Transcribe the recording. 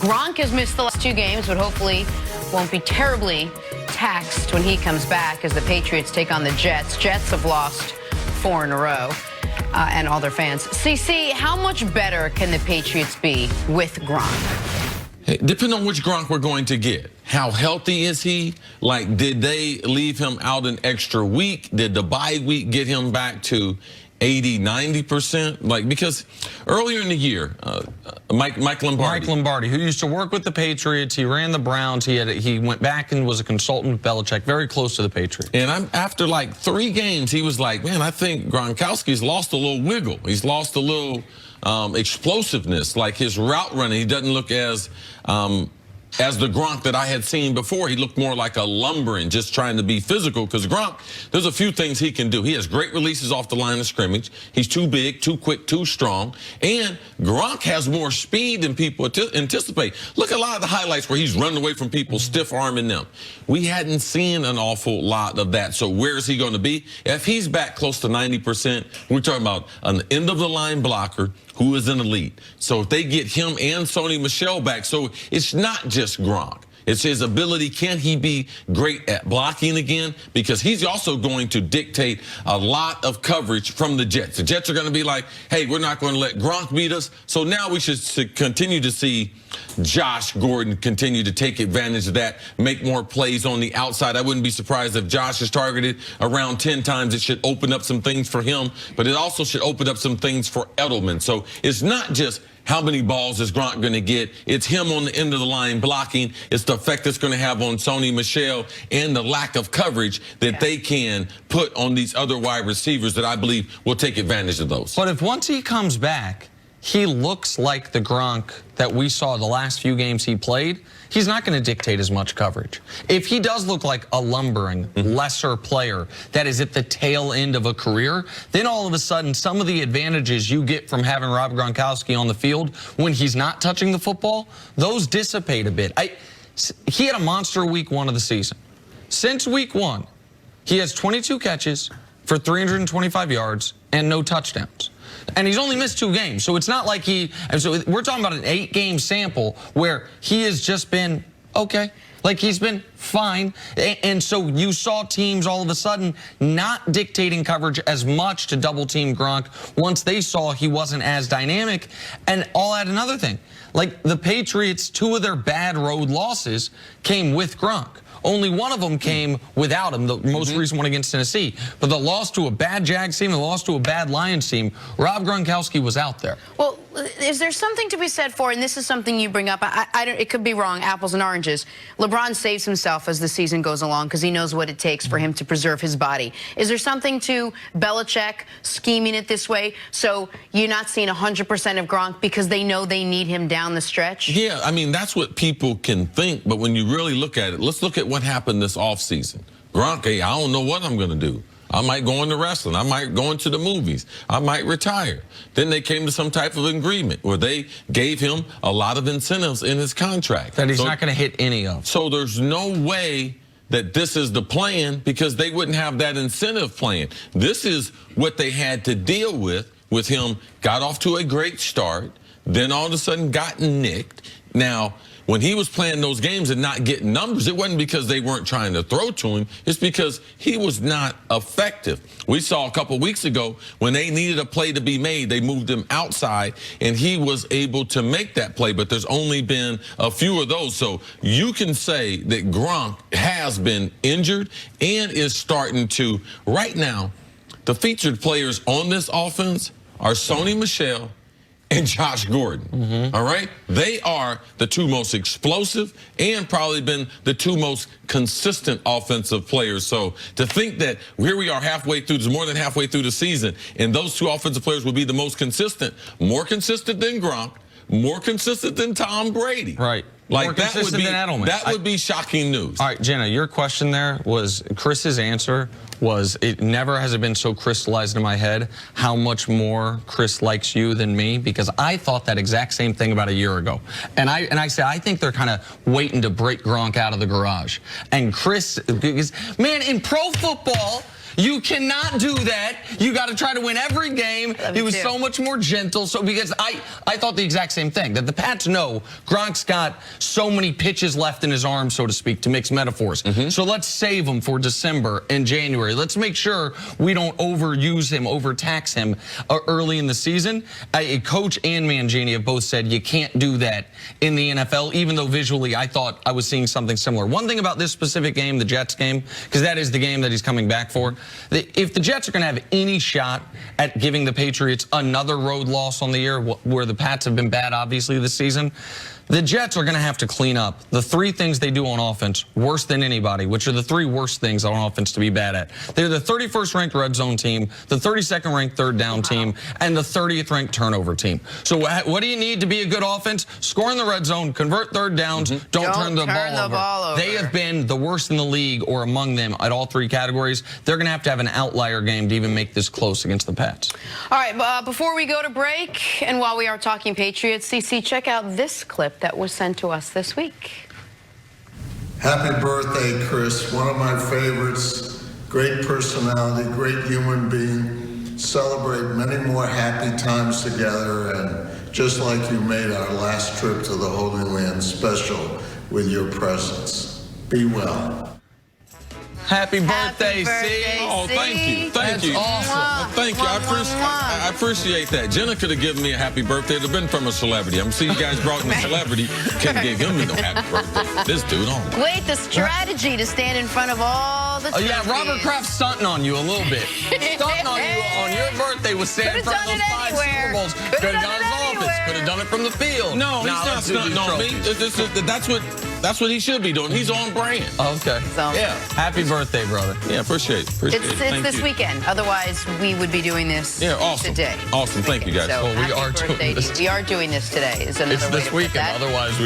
Gronk has missed the last 2 games, but hopefully won't be terribly taxed when he comes back as the Patriots take on the Jets. Jets have lost 4 in a row, and all their fans. CC, how much better can the Patriots be with Gronk? Hey, depending on which Gronk we're going to get. How healthy is he? Like, did they leave him out an extra week? Did the bye week get him back to 80, 90%? Like, because earlier in the year, Mike Lombardi, who used to work with the Patriots, he ran the Browns, he went back and was a consultant with Belichick, very close to the Patriots. And after like 3 games, he was like, man, I think Gronkowski's lost a little wiggle. He's lost a little explosiveness, like his route running. He doesn't look as the Gronk that I had seen before. He looked more like a lumbering, just trying to be physical, because Gronk, there's a few things he can do. He has great releases off the line of scrimmage. He's too big, too quick, too strong. And Gronk has more speed than people anticipate. Look at a lot of the highlights where he's running away from people, stiff-arming them. We hadn't seen an awful lot of that. So where is he going to be? If he's back close to 90%, we're talking about an end-of-the-line blocker who is an elite. So if they get him and Sony Michel back, so it's not just Gronk. It's his ability. Can he be great at blocking again? Because he's also going to dictate a lot of coverage from the Jets. The Jets are going to be like, hey, we're not going to let Gronk beat us. So now we should continue to see Josh Gordon continue to take advantage of that, make more plays on the outside. I wouldn't be surprised if Josh is targeted around 10 times. It should open up some things for him, but it also should open up some things for Edelman. So it's not just how many balls is Gronk going to get. It's him on the end of the line blocking. It's the effect it's going to have on Sony Michel and the lack of coverage that they can put on these other wide receivers that I believe will take advantage of those. But if once he comes back, he looks like the Gronk that we saw the last few games he played, he's not going to dictate as much coverage. If he does look like a lumbering, lesser player that is at the tail end of a career, then all of a sudden some of the advantages you get from having Rob Gronkowski on the field when he's not touching the football, those dissipate a bit. He had a monster week 1 of the season. Since week 1, he has 22 catches for 325 yards and no touchdowns. And he's only missed 2 games, so it's not like so we're talking about an 8-game sample where he has just been okay. Like, he's been fine. And so you saw teams all of a sudden not dictating coverage as much to double-team Gronk once they saw he wasn't as dynamic. And I'll add another thing. Like, the Patriots, 2 of their bad road losses came with Gronk. Only 1 of them came without him, the most recent one against Tennessee. But the loss to a bad Jags team, the loss to a bad Lions team, Rob Gronkowski was out there. Well, is there something to be said for, and this is something you bring up, it could be wrong, apples and oranges. LeBron saves himself as the season goes along because he knows what it takes for him to preserve his body. Is there something to Belichick scheming it this way so you're not seeing 100% of Gronk because they know they need him down the stretch? Yeah, I mean, that's what people can think, but when you really look at it, let's look at what happened this offseason. Gronk, hey, I don't know what I'm going to do. I might go into wrestling. I might go into the movies. I might retire. Then they came to some type of agreement where they gave him a lot of incentives in his contract. That he's not going to hit any of. So there's no way that this is the plan because they wouldn't have that incentive plan. This is what they had to deal with him. Got off to a great start, then all of a sudden got nicked. Now, when he was playing those games and not getting numbers, it wasn't because they weren't trying to throw to him. It's because he was not effective. We saw a couple weeks ago when they needed a play to be made, they moved him outside, and he was able to make that play. But there's only been a few of those. So you can say that Gronk has been injured and is starting to, right now, the featured players on this offense are Sony Michel and Josh Gordon, all right? They are the 2 most explosive and probably been the 2 most consistent offensive players. So to think that here we are halfway through, more than halfway through the season, and those 2 offensive players will be the most consistent, more consistent than Gronk, more consistent than Tom Brady. Right. Like, that would be shocking news. All right, Jenna, your question there was, Chris's answer was, it never has it been so crystallized in my head how much more Chris likes you than me, because I thought that exact same thing about a year ago. And I said, I think they're kind of waiting to break Gronk out of the garage. And Chris, because, man, in pro football, You cannot do that. You got to try to win every game. He was so much more gentle. So because I thought the exact same thing, that the Pats know Gronk's got so many pitches left in his arm, so to speak, to mix metaphors. So let's save him for December and January. Let's make sure we don't overuse him, overtax him early in the season. Coach and Mangini have both said you can't do that in the NFL, even though visually I thought I was seeing something similar. One thing about this specific game, the Jets game, because that is the game that he's coming back for, if the Jets are going to have any shot at giving the Patriots another road loss on the year, where the Pats have been bad, obviously, this season, the Jets are going to have to clean up the three things they do on offense worse than anybody, which are the three worst things on offense to be bad at. They're the 31st ranked red zone team, the 32nd ranked third down team, and the 30th ranked turnover team. So what do you need to be a good offense? Score in the red zone, convert third downs, don't turn the ball over. They have been the worst in the league or among them at all three categories. They're going to have an outlier game to even make this close against the Pats. All right, before we go to break, and while we are talking Patriots, CC, check out this clip that was sent to us this week. Happy birthday, Chris. One of my favorites. Great personality, great human being. Celebrate many more happy times together, and just like you made our last trip to the Holy Land special with your presence. Be well. Happy birthday, C. Oh, thank you. Thank you. Awesome. Well, thank you. I appreciate that. Jenna could have given me a happy birthday. It would have been from a celebrity. I'm seeing you guys brought in a celebrity. Couldn't give him no happy birthday. This dude, oh my. Wait, the strategy to stand in front of all the yeah, Robert Kraft's stunting on you a little bit. Stunting on you on your birthday was standing in front of those 5 Super Bowls. Could have done his office. Could have done it from the field. No, he's not stunting on me. That's what he should be doing. He's on brand. Okay. So, yeah. Happy birthday, brother. Yeah, appreciate it. It's this weekend. Otherwise, we would be doing this today. Awesome. Thank you, guys. So Well, we are doing this. We are doing this today. Is another It's way this to put weekend. that. Otherwise,